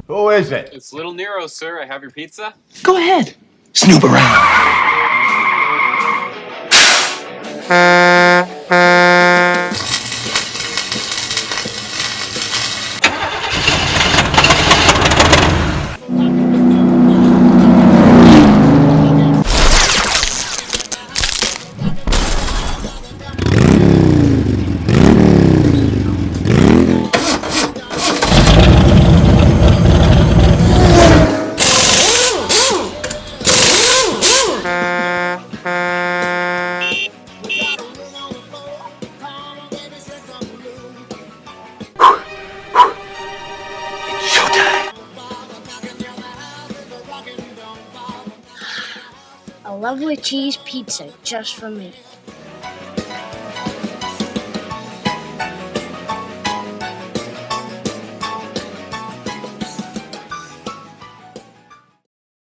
Who is it? It's Little Nero, sir. I have your pizza. Go ahead. Snoop around. Showtime. A lovely cheese pizza just for me.